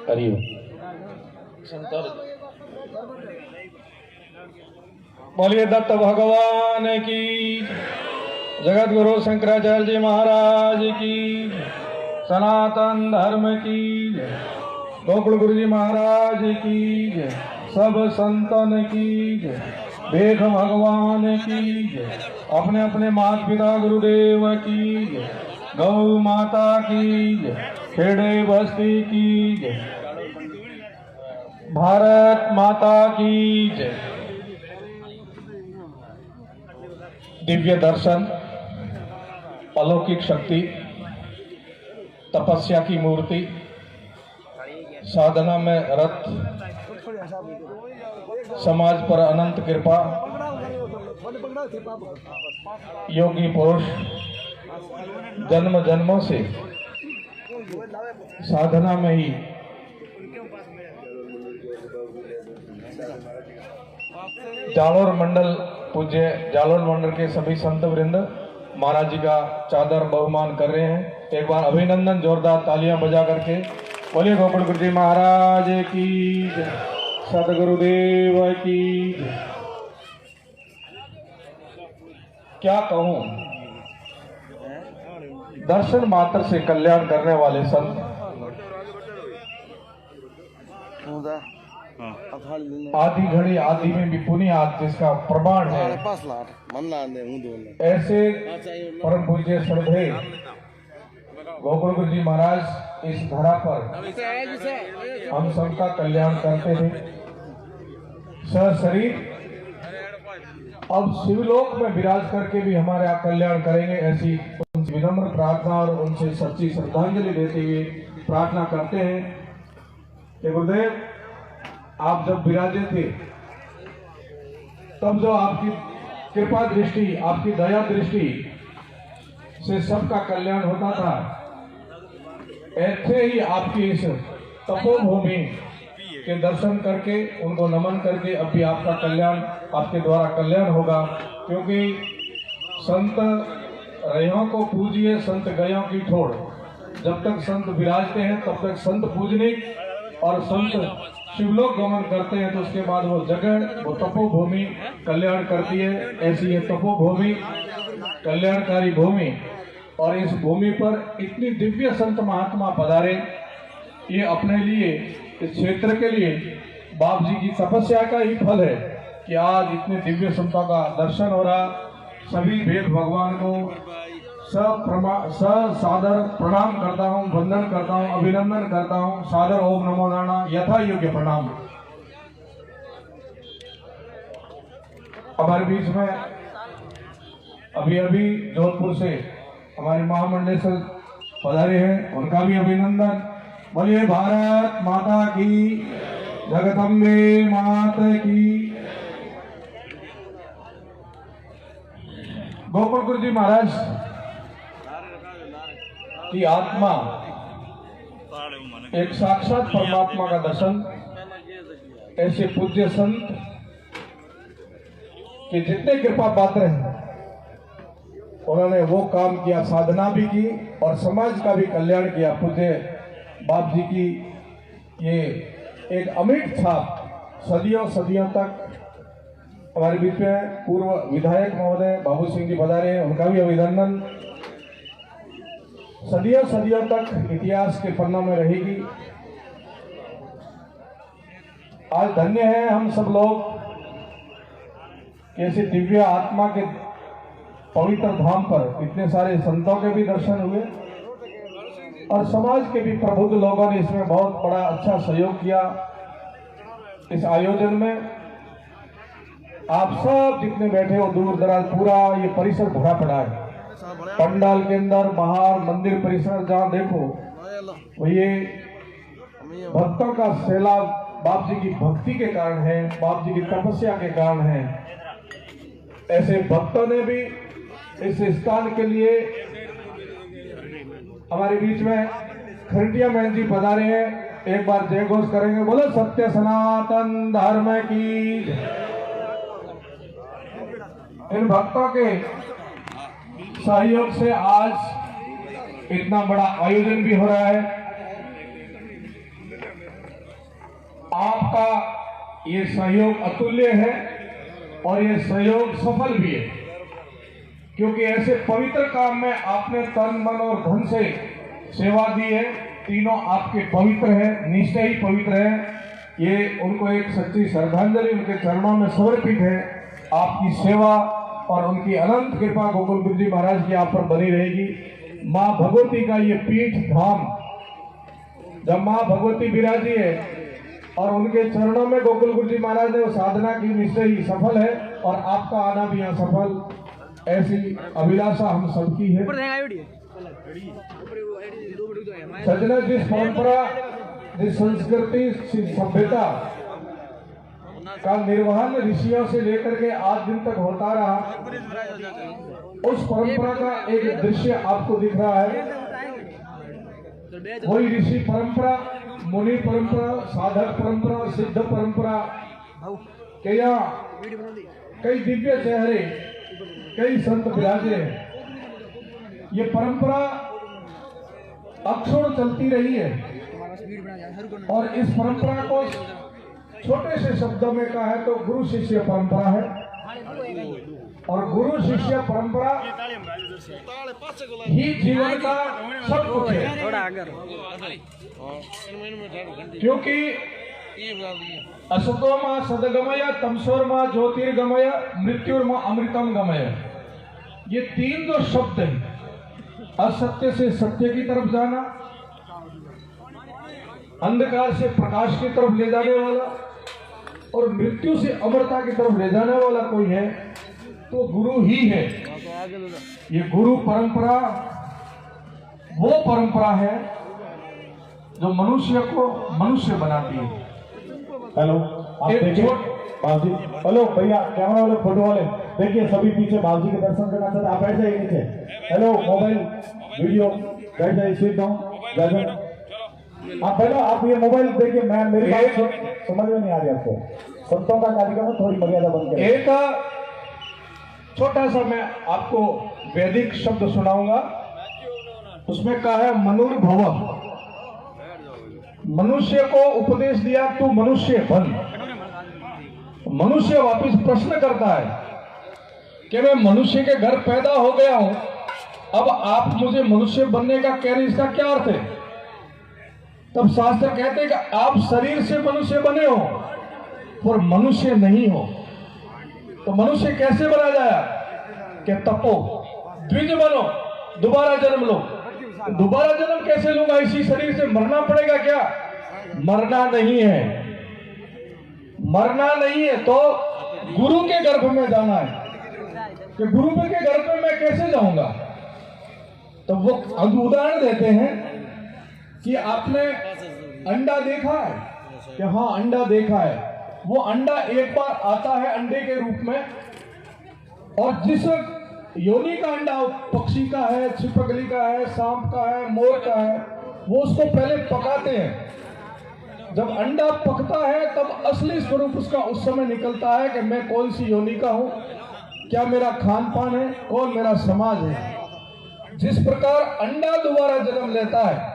हरिओम। बोलिए दत्त भगवान की, जगत गुरु शंकराचार्य जी महाराज की, सनातन धर्म की, गोकुल गुरु जी महाराज की, सब संतन की, वेद भगवान की, अपने अपने माता पिता गुरुदेव की, गौ माता की, खेड़े बस्ती की, भारत माता की जय। दिव्य दर्शन, अलौकिक शक्ति, तपस्या की मूर्ति, साधना में रत, समाज पर अनंत कृपा, योगी पुरुष जन्म जन्मों से साधना में ही जालोर मंडल, पूज्य जालोर मंडल के सभी संत वृंद महाराज जी का चादर बहुमान कर रहे हैं। एक बार अभिनंदन, जोरदार तालियां बजा करके बोलिए गोकुल गुरु जी महाराज की, सदगुरुदेव की। क्या कहूं, दर्शन मात्र से कल्याण करने वाले संत आदि घड़ी आदि में भी पुनियाद जिसका प्रमाण है, ऐसे परम पूज्य श्रद्धेय गोकुल गुरु जी महाराज इस धरा पर हम सबका कल्याण करते थे सशरीर। अब शिवलोक में विराज करके भी हमारा कल्याण करेंगे, ऐसी उनसे विनम्र प्रार्थना और उनसे सच्ची श्रद्धांजलि देते हुए प्रार्थना करते हैं कि गुरुदेव, आप जब विराजे थे तब जो आपकी कृपा दृष्टि, आपकी दया दृष्टि से सबका कल्याण होता था, ऐसे ही आपकी इस तपोभूमि के दर्शन करके, उनको नमन करके अब भी आपका कल्याण, आपके द्वारा कल्याण होगा। क्योंकि संत रहियों को पूजिए, संत गयों की ठोड़। जब तक संत विराजते हैं तब तक संत पूजनिक और संत शिवलोक गमन करते हैं, तो उसके बाद वो जगह, वो तपोभूमि कल्याण करती है। ऐसी ये तपोभूमि कल्याणकारी भूमि, और इस भूमि पर इतनी दिव्य संत महात्मा पधारे, ये अपने लिए, इस क्षेत्र के लिए बाप जी की तपस्या का ही फल है कि आज इतने दिव्य संतों का दर्शन हो रहा। सभी वेद भगवान को सादर प्रणाम करता हूँ, वंदन करता हूँ, अभिनंदन करता हूँ। सादर ओम नमो नारायण, यथा योग्य प्रणाम। हमारे बीच में अभी अभी जोधपुर से हमारे महामंडलेश्वर पधारे हैं, उनका भी अभिनंदन। बोलिए भारत माता की, जगदम्बे माता की। गोकुल गुरु जी महाराज की आत्मा एक साक्षात परमात्मा का दर्शन, ऐसे पूज्य संत के जितने कृपा पात्र हैं, उन्होंने वो काम किया, साधना भी की और समाज का भी कल्याण किया। पूज्य बाप जी की ये एक अमिट छाप सदियों सदियों तक। हमारे बीच में पूर्व विधायक महोदय बाबू सिंह जी पधारे हैं, उनका भी अभिनंदन। सदियों सदियों तक इतिहास के पन्नों में रहेगी। आज धन्य है हम सब लोग, कैसे दिव्य आत्मा के पवित्र धाम पर इतने सारे संतों के भी दर्शन हुए और समाज के भी प्रबुद्ध लोगों ने इसमें बहुत बड़ा अच्छा सहयोग किया। इस आयोजन में आप सब जितने बैठे हो, दूर दराज पूरा ये परिसर भरा पड़ा है। पंडाल के अंदर, बाहर, मंदिर परिसर जहाँ देखो वो ये भक्तों का सैलाब बाप जी की भक्ति के कारण है, बाप जी की तपस्या के कारण है। ऐसे भक्तों ने भी इस स्थान के लिए हमारे बीच में खरटिया महन जी पधारे हैं। एक बार जय घोष करेंगे, बोलो सत्य सनातन धर्म की। इन भक्तों के सहयोग से आज इतना बड़ा आयोजन भी हो रहा है। आपका ये सहयोग अतुल्य है और ये सहयोग सफल भी है, क्योंकि ऐसे पवित्र काम में आपने तन मन और धन से सेवा दी है। तीनों आपके पवित्र है, निश्चय ही पवित्र है। ये उनको एक सच्ची श्रद्धांजलि उनके चरणों में समर्पित है। आपकी सेवा और उनकी अनंत कृपा गोकुल गुरु जी महाराज की आप पर बनी रहेगी। माँ भगवती का ये पीठ धाम, जब माँ भगवती विराजी है और उनके चरणों में गोकुल गुरु जी महाराज ने वो साधना की, निश्चय ही सफल है और आपका आना भी यहाँ सफल। ऐसी अभिलाषा हम सबकी है। सजना, जिस परंपरा, जिस संस्कृति, सभ्यता का निर्वहन ऋषियों से लेकर के आज दिन तक होता रहा, उस परंपरा का एक दृश्य आपको दिख रहा है। वही ऋषि परंपरा, मुनि परंपरा, साधक परंपरा, सिद्ध परंपरा के यहाँ कई दिव्य चेहरे, कई संत विराजे हैं। ये परंपरा अक्षुण्ण चलती रही है और इस परंपरा को छोटे से शब्दों में कहा है तो गुरु शिष्य परंपरा है। और गुरु शिष्य परंपरा ही जीवन का सब कुछ है, क्योंकि असतो मां सदगमय, तमसोर मां ज्योतिर्गमय, मृत्युर्मा अमृतम गमय। ये तीन जो शब्द हैं, असत्य से सत्य की तरफ जाना, अंधकार से प्रकाश की तरफ ले जाने वाला और मृत्यु से अमरता की तरफ ले जाने वाला कोई है तो गुरु ही है। ये गुरु परंपरा वो परंपरा है जो मनुष्य को मनुष्य बनाती है। हेलो, आप देखिए बाबूजी, हेलो भैया, कैमरा वाले, फोटो वाले, देखिए सभी पीछे बाबूजी के दर्शन करना चाहते हैं। आप बैठ जाइए नीचे। हेलो, मोबाइल वीडियो बैठ जाइए, सीट डाउन, आप बैठो। आप ये मोबाइल देखिए, मैं मेरी बात समझ में नहीं आ रही आपको। संतों का कार्यक्रम है, थोड़ी मर्यादा बन के। एक छोटा सा मैं आपको वैदिक शब्द सुनाऊंगा। उसमें कहा है मनुर्भव, मनुष्य को उपदेश दिया तू मनुष्य बन। मनुष्य वापिस प्रश्न करता है कि मैं मनुष्य के घर पैदा हो गया हूं, अब आप मुझे मनुष्य बनने का कह रहे, इसका क्या अर्थ है? तब शास्त्र कहते हैं कि आप शरीर से मनुष्य बने हो पर मनुष्य नहीं हो। तो मनुष्य कैसे बना जाया? कि तपो, द्विज बनो, दोबारा जन्म लो। दोबारा जन्म कैसे लूंगा? इसी शरीर से मरना पड़ेगा क्या? मरना नहीं है, मरना नहीं है तो गुरु के गर्भ में जाना है। कि गुरु के गर्भ में मैं कैसे जाऊंगा? तो वो उदाहरण देते हैं कि आपने अंडा देखा है? कि हाँ, अंडा देखा है। वो अंडा एक बार आता है अंडे के रूप में, और जिस योनि का अंडा हो, पक्षी का है, छिपकली का है, सांप का है, मोर का है, वो उसको पहले पकाते हैं। जब अंडा पकता है तब असली स्वरूप उसका उस समय निकलता है कि मैं कौन सी योनि का हूं, क्या मेरा खान पान है, कौन मेरा समाज है। जिस प्रकार अंडा दोबारा जन्म लेता है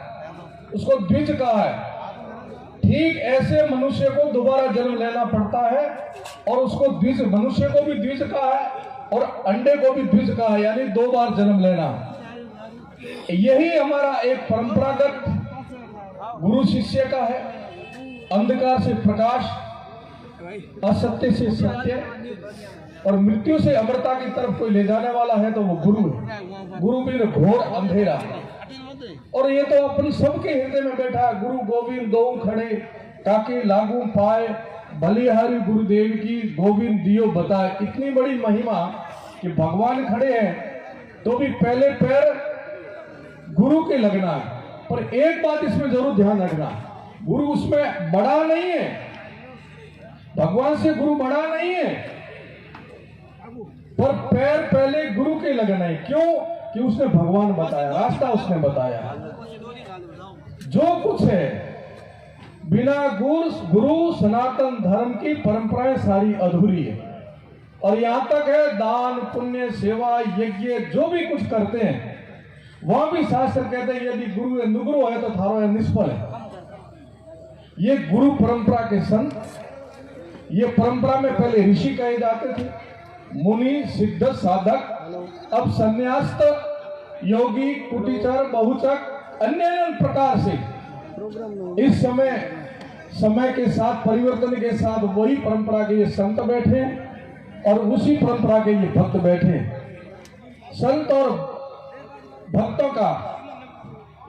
उसको द्विज कहा है, ठीक ऐसे मनुष्य को दोबारा जन्म लेना पड़ता है और उसको द्विज, मनुष्य को भी द्विज कहा है और अंडे को भी द्विज कहा है, यानी 2 बार जन्म लेना। यही हमारा एक परंपरागत गुरु शिष्य का है। अंधकार से प्रकाश, असत्य से सत्य और मृत्यु से अमरता की तरफ कोई ले जाने वाला है तो वो गुरु है। गुरु बिन घोर अंधेरा है। और ये तो अपन सबके हृदय में बैठा है। गुरु गोविंद दो खड़े, ताकि लागू पाए, बलिहारी गुरुदेव की गोविंद दियो बताए। इतनी बड़ी महिमा कि भगवान खड़े हैं तो भी पहले पैर गुरु के लगना है। पर एक बात इसमें जरूर ध्यान रखना, गुरु उसमें बड़ा नहीं है, भगवान से गुरु बड़ा नहीं है, पर पैर पहले गुरु के लगना है। क्यों? कि उसने भगवान बताया, रास्ता उसने बताया। जो कुछ है बिना गुरु सनातन धर्म की परंपराएं सारी अधूरी है। और यहां तक है दान पुण्य सेवा यज्ञ जो भी कुछ करते हैं वहां भी शास्त्र कहते हैं यदि गुरु अनुग्रह है तो थारो निष्फल है। ये गुरु परंपरा के संत, ये परंपरा में पहले ऋषि कहे जाते थे, मुनि, सिद्ध, साधक, अब संन्यास्त, योगी, कुटीचर, बहुचक, अन्य प्रकार से इस समय के साथ, परिवर्तन के साथ वही परंपरा के ये संत बैठे और उसी परंपरा के ये भक्त बैठे। संत और भक्तों का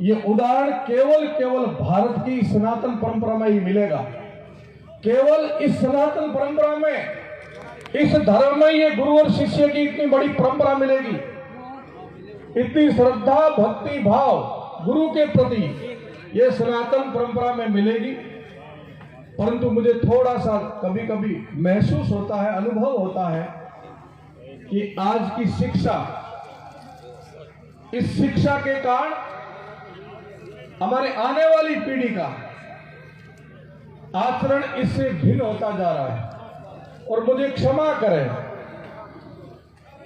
ये उदाहरण केवल भारत की सनातन परंपरा में ही मिलेगा। केवल इस सनातन परंपरा में, इस धर्म में ये गुरु और शिष्य की इतनी बड़ी परंपरा मिलेगी, इतनी श्रद्धा भक्ति भाव गुरु के प्रति ये सनातन परंपरा में मिलेगी। परंतु मुझे थोड़ा सा कभी कभी महसूस होता है, अनुभव होता है कि आज की शिक्षा, इस शिक्षा के कारण हमारे आने वाली पीढ़ी का आचरण इससे भिन्न होता जा रहा है। और मुझे क्षमा करें,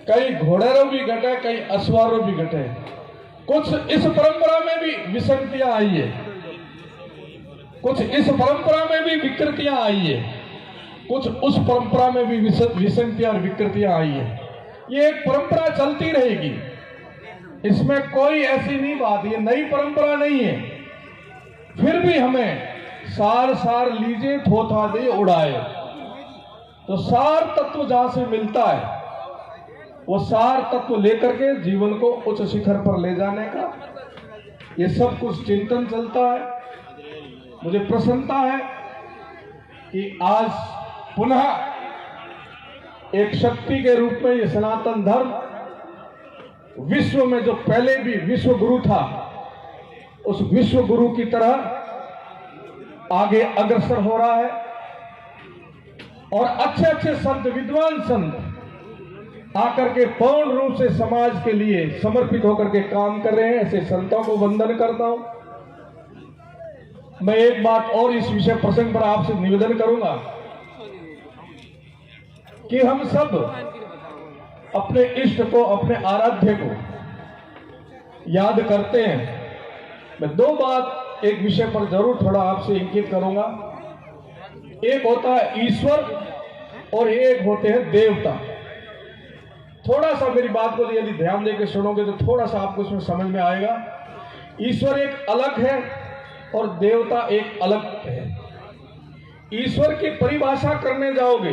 कई घोड़ेरों भी घटे, कई अश्वारों भी घटे, कुछ इस परंपरा में भी विसंगतियां आई है, कुछ इस परंपरा में भी विकृतियां आई है, कुछ उस परंपरा में भी विसंगतियां और विकृतियां आई है। ये एक परंपरा चलती रहेगी, इसमें कोई ऐसी नहीं बात, ये नई परंपरा नहीं है। फिर भी हमें सार लीजिए थोथा दे उड़ाए, तो सार तत्व जहां से मिलता है वो सार तत्व लेकर के जीवन को उच्च शिखर पर ले जाने का ये सब कुछ चिंतन चलता है। मुझे प्रसन्नता है कि आज पुनः एक शक्ति के रूप में ये सनातन धर्म विश्व में, जो पहले भी विश्व गुरु था, उस विश्व गुरु की तरह आगे अग्रसर हो रहा है। और अच्छे अच्छे संत, विद्वान संत आकर के पूर्ण रूप से समाज के लिए समर्पित होकर के काम कर रहे हैं। ऐसे संतों को वंदन करता हूं। मैं एक बात और इस विषय प्रसंग पर आपसे निवेदन करूंगा कि हम सब अपने इष्ट को, अपने आराध्य को याद करते हैं। मैं दो बात एक विषय पर जरूर थोड़ा आपसे इंगित करूंगा। एक होता है ईश्वर और एक होते हैं देवता। थोड़ा सा मेरी बात को यदि ध्यान देकर सुनोगे तो थोड़ा सा आपको इसमें समझ में आएगा। ईश्वर एक अलग है और देवता एक अलग है। ईश्वर की परिभाषा करने जाओगे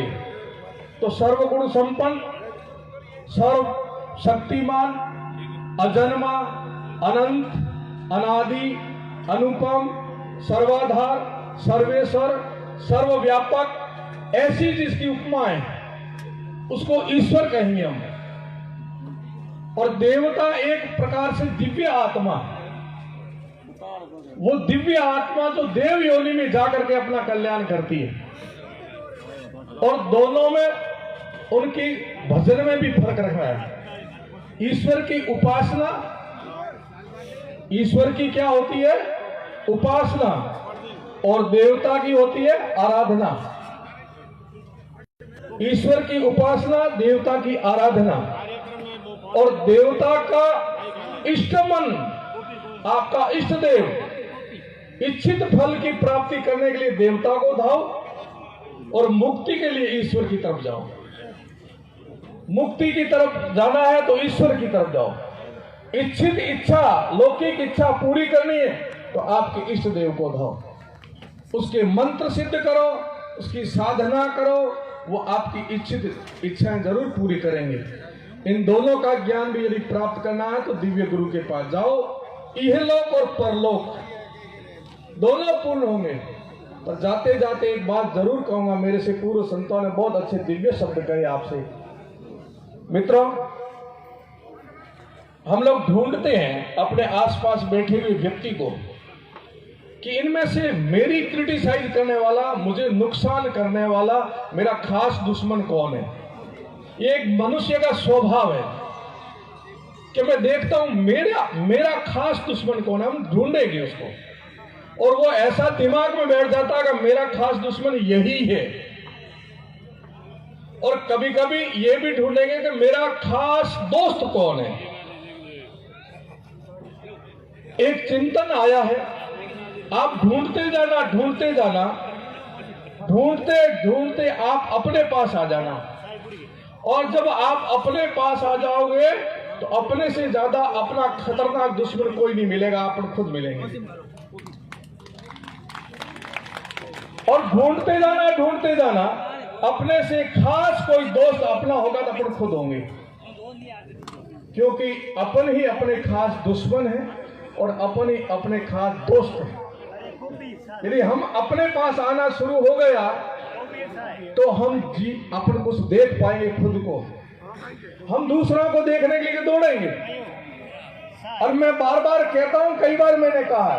तो सर्वगुण संपन्न, सर्व शक्तिमान, अजन्मा, अनंत, अनादि, अनुपम, सर्वाधार, सर्वेश्वर, सर्वव्यापक, ऐसी जिसकी उपमा है उसको ईश्वर कहेंगे हम। और देवता एक प्रकार से दिव्य आत्मा, वो दिव्य आत्मा जो देव योनि में जाकर के अपना कल्याण करती है। और दोनों में उनकी भजन में भी फर्क रखा है। ईश्वर की उपासना, ईश्वर की क्या होती है? उपासना। और देवता की होती है आराधना। ईश्वर की उपासना, देवता की आराधना। और देवता का इष्ट मन, आपका इष्ट देव, इच्छित फल की प्राप्ति करने के लिए देवता को धाओ और मुक्ति के लिए ईश्वर की तरफ जाओ। मुक्ति की तरफ जाना है तो ईश्वर की तरफ जाओ। इच्छित इच्छा, लौकिक इच्छा पूरी करनी है तो आपके इष्ट देव को धाओ, उसके मंत्र सिद्ध करो, उसकी साधना करो, वो आपकी इच्छित इच्छाएं जरूर पूरी करेंगे। इन दोनों का ज्ञान भी यदि प्राप्त करना है तो दिव्य गुरु के पास जाओ। इहलोक और परलोक दोनों पूर्ण होंगे। पर जाते जाते एक बात जरूर कहूंगा, मेरे से पूर्व संतों ने बहुत अच्छे दिव्य शब्द कहे आपसे। मित्रों, हम लोग ढूंढते हैं अपने आसपास बैठे हुए व्यक्ति को कि इनमें से मेरी क्रिटिसाइज करने वाला, मुझे नुकसान करने वाला मेरा खास दुश्मन कौन है। ये एक मनुष्य का स्वभाव है कि मैं देखता हूं मेरा खास दुश्मन कौन है। हम ढूंढेंगे उसको और वो ऐसा दिमाग में बैठ जाता है कि मेरा खास दुश्मन यही है। और कभी कभी ये भी ढूंढेंगे कि मेरा खास दोस्त कौन है। एक चिंतन आया है आप ढूंढते जाना, ढूंढते ढूंढते आप अपने पास आ जाना। और जब आप अपने पास आ जाओगे तो अपने से ज्यादा अपना खतरनाक दुश्मन कोई नहीं मिलेगा, आप खुद मिलेंगे। और ढूंढते जाना, अपने से खास कोई दोस्त अपना होगा तो अपन खुद होंगे, क्योंकि अपन ही अपने खास दुश्मन हैं और अपन ही अपने खास दोस्त हैं। यदि हम अपने पास आना शुरू हो गया तो हम अपन कुछ देख पाएंगे खुद को, हम दूसरों को देखने के लिए दौड़ेंगे। और मैं बार बार कहता हूं, कई बार मैंने कहा,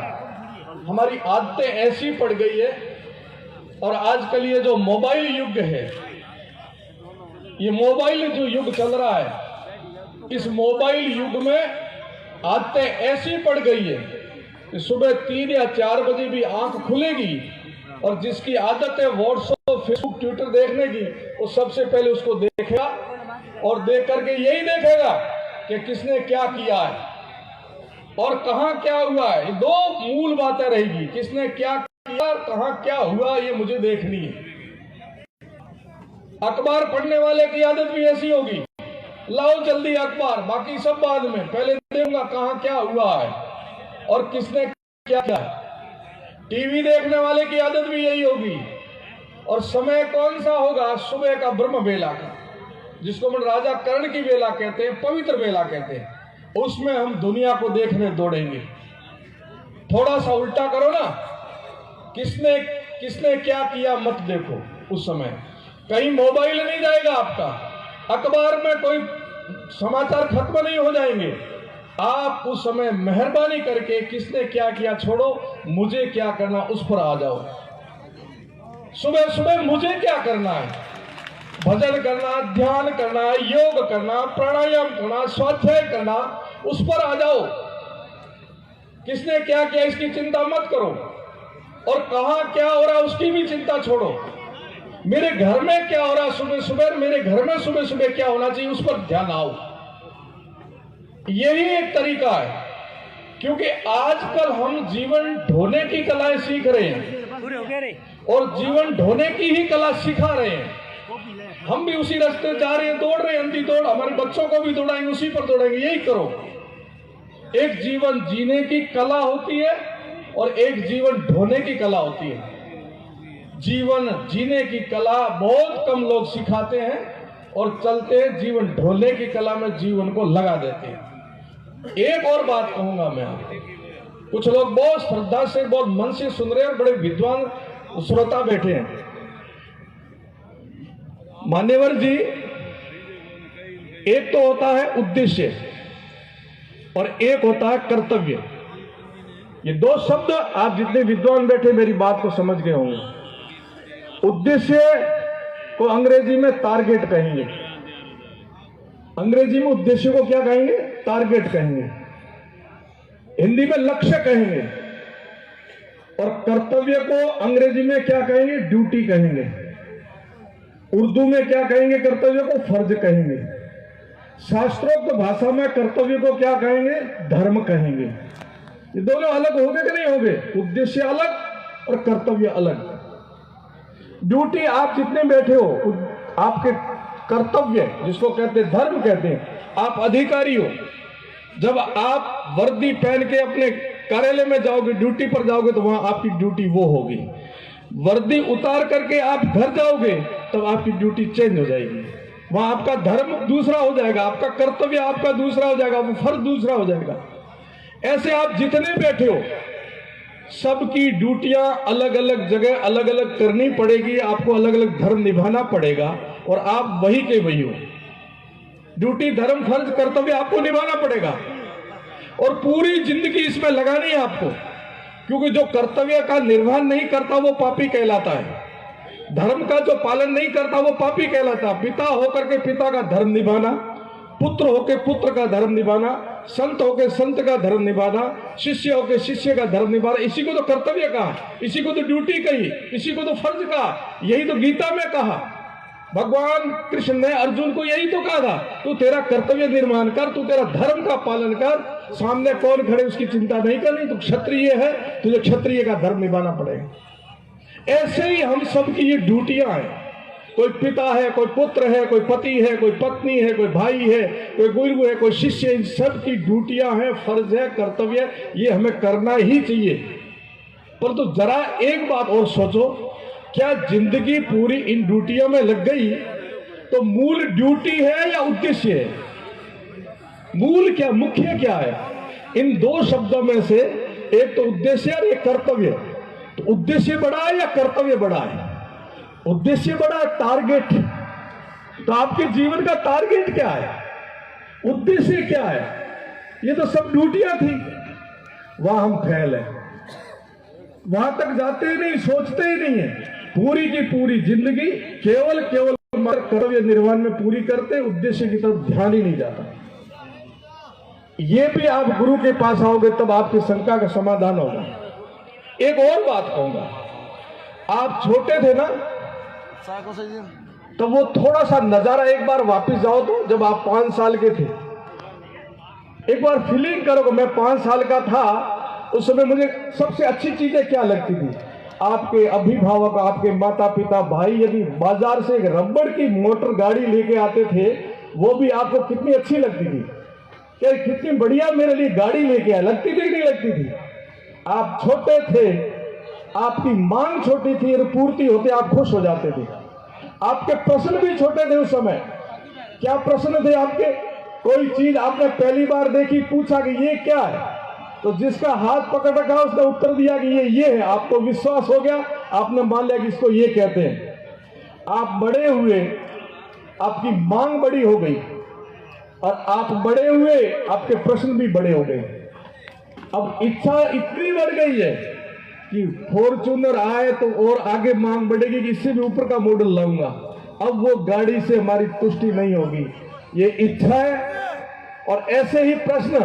हमारी आदतें ऐसी पड़ गई है। और आजकल ये जो मोबाइल युग है, ये मोबाइल जो युग चल रहा है, इस मोबाइल युग में आदतें ऐसी पड़ गई है कि सुबह 3 या 4 बजे भी आंख खुलेगी और जिसकी आदत है व्हाट्सएप, फेसबुक, ट्विटर देखने की, वो सबसे पहले उसको देखेगा और देख करके यही देखेगा कि किसने क्या किया है और कहां क्या हुआ है। ये 2 मूल बातें रहेगी, किसने क्या किया, कहां क्या हुआ, ये मुझे देखनी है। अखबार पढ़ने वाले की आदत भी ऐसी होगी, लाओ जल्दी अखबार, बाकी सब बाद में, पहले देखूंगा कहां क्या हुआ है और किसने क्या किया। टीवी देखने वाले की आदत भी यही होगी। और समय कौन सा होगा? सुबह का ब्रह्म बेला का, जिसको हम राजा कर्ण की बेला कहते हैं, पवित्र बेला कहते हैं। उसमें हम दुनिया को देखने दौड़ेंगे। थोड़ा सा उल्टा करो ना, किसने क्या किया मत देखो। उस समय कहीं मोबाइल नहीं जाएगा आपका, अखबार में कोई समाचार खत्म नहीं हो जाएंगे। आप उस समय मेहरबानी करके किसने क्या किया छोड़ो, मुझे क्या करना उस पर आ जाओ। सुबह सुबह मुझे क्या करना है, भजन करना, ध्यान करना, योग करना, प्राणायाम करना, स्वाध्याय करना, उस पर आ जाओ। किसने क्या किया इसकी चिंता मत करो, और कहां क्या हो रहा उसकी भी चिंता छोड़ो। मेरे घर में क्या हो रहा सुबह सुबह, मेरे घर में सुबह सुबह क्या होना चाहिए, उस पर ध्यान आओ। यही एक तरीका है, क्योंकि आजकल हम जीवन ढोने की कलाएं सीख रहे हैं और जीवन ढोने की ही कला सिखा रहे हैं। हम भी उसी रास्ते जा रहे हैं, दौड़ रहे हैं, अंधी दौड़। हमारे बच्चों को भी दौड़ाएंगे, उसी पर दौड़ाएंगे। यही करो। एक जीवन जीने की कला होती है और एक जीवन ढोने की कला होती है। जीवन जीने की कला बहुत कम लोग सिखाते हैं और चलते जीवन ढोने की कला में जीवन को लगा देते हैं। एक और बात कहूंगा मैं आपको, कुछ लोग बहुत श्रद्धा से, बहुत मन से सुन रहे हैं और बड़े विद्वान श्रोता बैठे हैं। मान्यवर जी, एक तो होता है उद्देश्य और एक होता है कर्तव्य। ये 2 शब्द आप जितने विद्वान बैठे मेरी बात को समझ गए होंगे। उद्देश्य को अंग्रेजी में टारगेट कहेंगे। अंग्रेजी में उद्देश्य को क्या कहेंगे? टारगेट कहेंगे। हिंदी में लक्ष्य कहेंगे। और कर्तव्य को अंग्रेजी में क्या कहेंगे? ड्यूटी कहेंगे। उर्दू में क्या कहेंगे? कर्तव्य को फर्ज कहेंगे। शास्त्रोक्त भाषा में कर्तव्य को क्या कहेंगे? धर्म कहेंगे। ये दोनों अलग हो गए कि नहीं हो गए? उद्देश्य अलग और कर्तव्य अलग। ड्यूटी आप जितने बैठे हो, आपके कर्तव्य जिसको कहते हैं धर्म कहते हैं, आप अधिकारी हो। जब आप वर्दी पहन के अपने कार्यालय में जाओगे, ड्यूटी पर जाओगे, तो वहां आपकी ड्यूटी वो होगी। वर्दी उतार करके आप घर जाओगे तब आपकी ड्यूटी चेंज हो जाएगी। वहां आपका धर्म दूसरा हो जाएगा, आपका कर्तव्य आपका दूसरा हो जाएगा, वो फर्ज दूसरा हो जाएगा। ऐसे आप जितने बैठे हो सबकी ड्यूटियां अलग अलग जगह अलग अलग करनी पड़ेगी। आपको अलग अलग धर्म निभाना पड़ेगा और आप वही के वही हो। ड्यूटी, धर्म, फर्ज, कर्तव्य आपको निभाना पड़ेगा और पूरी जिंदगी इसमें लगानी है आपको। क्योंकि जो कर्तव्य का निर्वहन नहीं करता वो पापी कहलाता है। धर्म का जो पालन नहीं करता वो पापी कहलाता है। पिता होकर के पिता का धर्म निभाना, पुत्र होकर पुत्र का धर्म निभाना, संत होकर संत का धर्म निभाना, शिष्य होकर शिष्य का धर्म निभाना, इसी को तो कर्तव्य कहा, इसी को तो ड्यूटी कही, इसी को तो फर्ज कहा। यही तो गीता में कहा। भगवान कृष्ण ने अर्जुन को यही तो कहा था, तू तेरा कर्तव्य निर्वहन कर, तू तेरा धर्म का पालन कर, सामने कौन खड़े उसकी चिंता नहीं करनी, तो क्षत्रिय है तुझे क्षत्रिय का धर्म निभाना पड़ेगा। ऐसे ही हम सब की ये ड्यूटियां हैं। कोई पिता है, कोई पुत्र है, कोई पति है, कोई पत्नी है, कोई भाई है, कोई गुरु है, कोई शिष्य है। इन सब की ड्यूटियां हैं, फर्ज है, कर्तव्य है, ये हमें करना ही चाहिए। परंतु जरा एक बात और सोचो, क्या जिंदगी पूरी इन ड्यूटियों में लग गई तो मूल ड्यूटी है या उद्देश्य है? मूल क्या, मुख्य क्या है? इन दो शब्दों में से एक तो उद्देश्य और एक कर्तव्य। तो उद्देश्य बड़ा है या कर्तव्य बड़ा है? उद्देश्य बड़ा है, टारगेट। तो आपके जीवन का टारगेट क्या है, उद्देश्य क्या है? ये तो सब ड्यूटियां थी, वहां हम फेल है, वहां तक जाते ही नहीं, सोचते ही नहीं है। पूरी की पूरी जिंदगी केवल कर्तव्य निर्वहन में पूरी करते, उद्देश्य की तरफ ध्यान ही नहीं जाता। ये भी आप गुरु के पास आओगे तब आपकी शंका का समाधान होगा। एक और बात कहूंगा, आप छोटे थे ना, तो वो थोड़ा सा नजारा एक बार वापस जाओ तो, जब आप 5 साल के थे, एक बार फीलिंग करो कि मैं 5 साल का था, उस समय मुझे सबसे अच्छी चीजें क्या लगती थी? आपके अभिभावक, आपके माता पिता, भाई यदि बाजार से एक रबड़ की मोटर गाड़ी लेके आते थे, वो भी आपको कितनी अच्छी लगती थी? क्या कितनी बढ़िया मेरे लिए गाड़ी लेके आए, लगती थी कि नहीं लगती थी? आप छोटे थे, आपकी मांग छोटी थी और पूर्ति होते आप खुश हो जाते थे। आपके प्रश्न भी छोटे थे उस समय। क्या प्रश्न थे आपके? कोई चीज आपने पहली बार देखी, पूछा कि ये क्या है, तो जिसका हाथ पकड़ रखा उसने उत्तर दिया कि ये है। आपको विश्वास हो गया, आपने मान लिया कि इसको ये कहते हैं। आप बड़े हुए, आपकी मांग बड़ी हो गई, और आप बड़े हुए, आपके प्रश्न भी बड़े हो गए। अब इच्छा इतनी बढ़ गई है कि फॉर्च्यूनर आए तो और आगे मांग बढ़ेगी कि इससे भी ऊपर का मॉडल लाऊंगा। अब वो गाड़ी से हमारी तुष्टि नहीं होगी, ये इच्छा है। और ऐसे ही प्रश्न,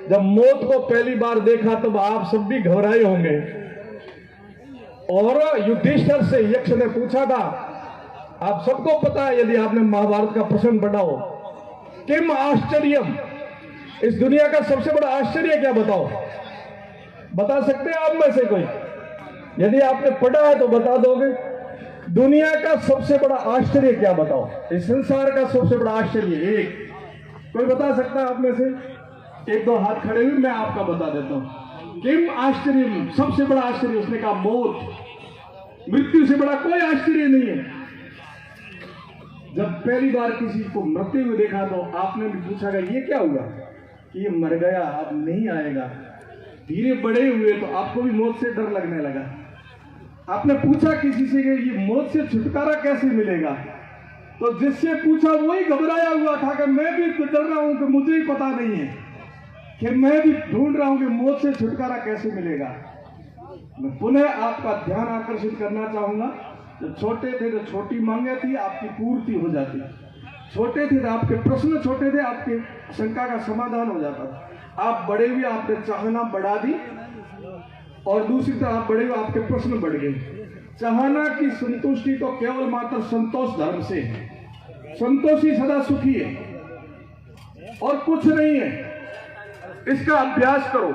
जब मौत को पहली बार देखा तब आप सब भी घबराए होंगे। और युधिष्ठिर से यक्ष ने पूछा था, आप सबको पता है यदि आपने महाभारत का प्रसंग पढ़ा हो, किम आश्चर्यम, इस दुनिया का सबसे बड़ा आश्चर्य क्या? बताओ, बता सकते हैं आप में से कोई? यदि आपने पढ़ा है तो बता दोगे। दुनिया का सबसे बड़ा आश्चर्य क्या? बताओ, इस संसार का सबसे बड़ा आश्चर्य एक कोई बता सकता है आप में से? 1-2 हाथ खड़े हुए, मैं आपका बता देता हूं। किम आश्चर्य, सबसे बड़ा आश्चर्य, उसने कहा मौत। मृत्यु से बड़ा कोई आश्चर्य नहीं है। जब पहली बार किसी को मरते हुए देखा तो आपने भी पूछा कि ये क्या हुआ? कि ये मर गया, अब नहीं आएगा। धीरे बड़े हुए तो आपको भी मौत से डर लगने लगा। आपने पूछा किसी से कि ये मौत से छुटकारा कैसे मिलेगा? तो जिससे पूछा वही घबराया हुआ था कि मैं भी डर रहा हूं कि मुझे ही पता नहीं है, कि मैं भी ढूंढ रहा हूं कि मौत से छुटकारा कैसे मिलेगा। मैं पुनः आपका ध्यान आकर्षित करना चाहूंगा, जब छोटे थे तो छोटी मांगे थी, आपकी पूर्ति हो जाती। छोटे थे तो आपके प्रश्न छोटे थे, आपके शंका का समाधान हो जाता था। आप बड़े हुए, आपने चाहना बढ़ा दी, और दूसरी तरफ आप बड़े हुए, आपके प्रश्न बढ़ गए। चाहना की संतुष्टि तो केवल मात्र संतोष धर्म से है। संतोषी सदा सुखी है और कुछ नहीं है। इसका अभ्यास करो,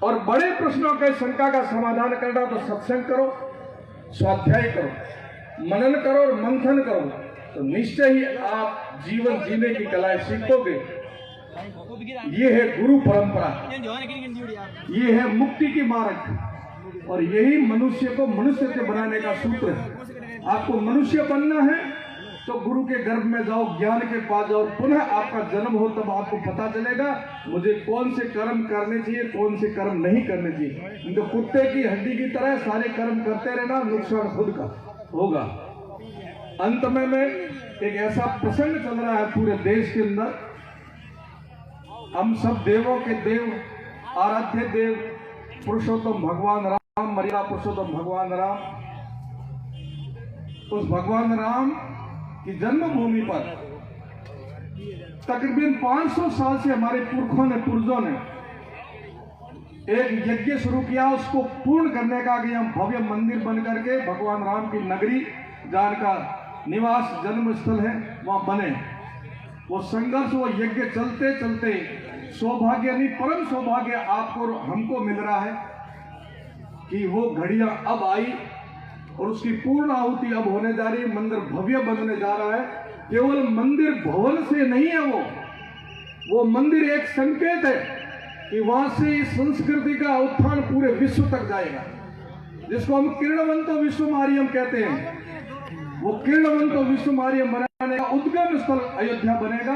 और बड़े प्रश्नों के शंका का समाधान करना तो सत्संग करो, स्वाध्याय करो, मनन करो और मंथन करो, तो निश्चय ही आप जीवन जीने की कलाएं सीखोगे। ये है गुरु परंपरा, ये है मुक्ति की मार्ग, और यही मनुष्य को मनुष्य के बनाने का सूत्र है। आपको मनुष्य बनना है तो गुरु के गर्भ में जाओ, ज्ञान के पास जाओ, पुनः आपका जन्म हो, तब आपको पता चलेगा मुझे कौन से कर्म करने चाहिए, कौन से कर्म नहीं करने चाहिए। इनको कुत्ते की हड्डी की तरह सारे कर्म करते रहना, नुकसान खुद का होगा। अंत में मैं एक ऐसा प्रसंग चल रहा है पूरे देश के अंदर, हम सब देवों के देव, आराध्य देव पुरुषोत्तम भगवान राम, मर्यादा पुरुषोत्तम भगवान राम, उस भगवान राम की जन्मभूमि पर तकरीबन 500 साल से हमारे पुरखों ने, पूर्वजों ने एक यज्ञ शुरू किया। उसको पूर्ण करने का कि हम भव्य मंदिर बन करके भगवान राम की नगरी, जहाँ का निवास जन्म स्थल है, वहां बने। वो संघर्ष, वो यज्ञ चलते चलते सौभाग्य नहीं, परम सौभाग्य आपको और हमको मिल रहा है कि वो घड़ियां अब आई और उसकी पूर्ण आहुति अब होने जा रही है। मंदिर भव्य बनने जा रहा है। केवल मंदिर भवन से नहीं है, वो मंदिर एक संकेत है कि वहां से इस संस्कृति का उत्थान पूरे विश्व तक जाएगा, जिसको हम किरणवंतो विश्व मारियम कहते हैं। वो किरणवंतो विश्व मारियम बनाने का उद्गम स्थल अयोध्या बनेगा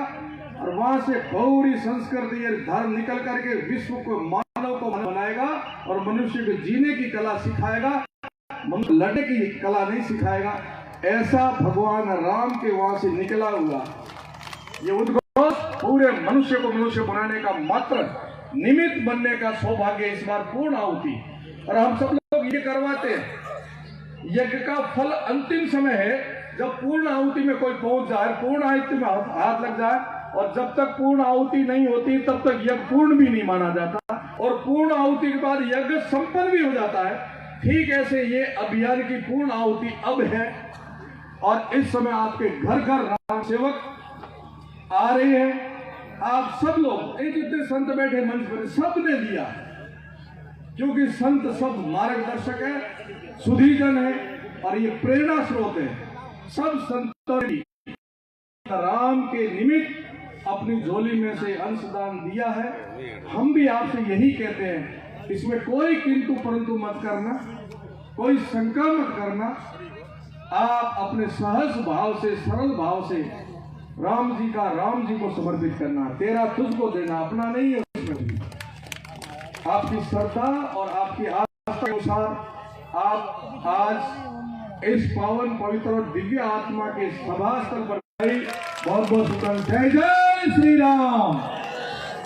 और वहां से गौरी संस्कृति धर्म निकल करके विश्व को, मानव को बनाएगा और मनुष्य को जीने की कला सिखाएगा, लड़ने की कला नहीं सिखाएगा। ऐसा भगवान राम के वहां से निकला हुआ ये उद्घोष पूरे मनुष्य को मनुष्य बनाने का मात्र निमित्त बनने का सौभाग्य इस बार पूर्ण आहुति। और हम सब लोग ये करवाते हैं। यज्ञ का फल अंतिम समय है, जब पूर्ण आहुति में कोई पहुंच जाए, पूर्ण आहुति में हाथ लग जाए, और जब तक पूर्ण आहुति नहीं होती तब तक यज्ञ पूर्ण भी नहीं माना जाता, और पूर्ण आहुति के बाद यज्ञ संपन्न भी हो जाता है। ठीक ऐसे ये अभियान की पूर्ण आहुति अब है और इस समय आपके घर घर राम सेवक आ रहे हैं। आप सब लोग, ये जितने संत बैठे मंच पर, सब ने दिया, क्योंकि संत सब मार्गदर्शक है, सुधीजन है और ये प्रेरणा स्रोत है। सब संतों ने राम के निमित्त अपनी झोली में से अंशदान दिया है। हम भी आपसे यही कहते हैं, इसमें कोई किंतु परंतु मत करना, कोई शंका मत करना। आप अपने सहज भाव से, सरल भाव से राम जी को समर्पित करना। तेरा तुझको देना, अपना नहीं है उसमें भी। आपकी श्रद्धा और आपकी आस्था के अनुसार आप आज इस पावन पवित्र और दिव्य आत्मा के सभा स्थल पर बहुत बहुत शुक्रिया। जय जय श्री राम,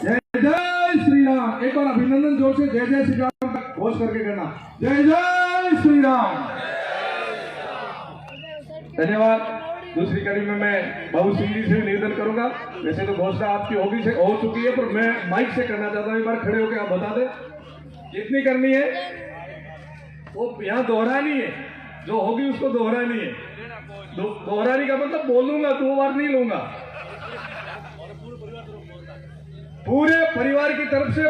जय जय श्री राम। एक बार अभिनंदन जोर से जय जय श्री राम का घोष करके करना। जय जय श्री राम। धन्यवाद। दूसरी कड़ी में मैं बाबू सिंह जी से निवेदन करूंगा। वैसे तो घोषणा आपकी होगी से हो चुकी है, पर मैं माइक से करना चाहता हूं। एक बार खड़े होकर आप बता दें कितनी करनी है। वो यहाँ दोहरानी है, जो होगी उसको दोहरानी है। दोहरानी का मतलब बोलूंगा, 2 बार नहीं लूंगा। पूरे परिवार की तरफ से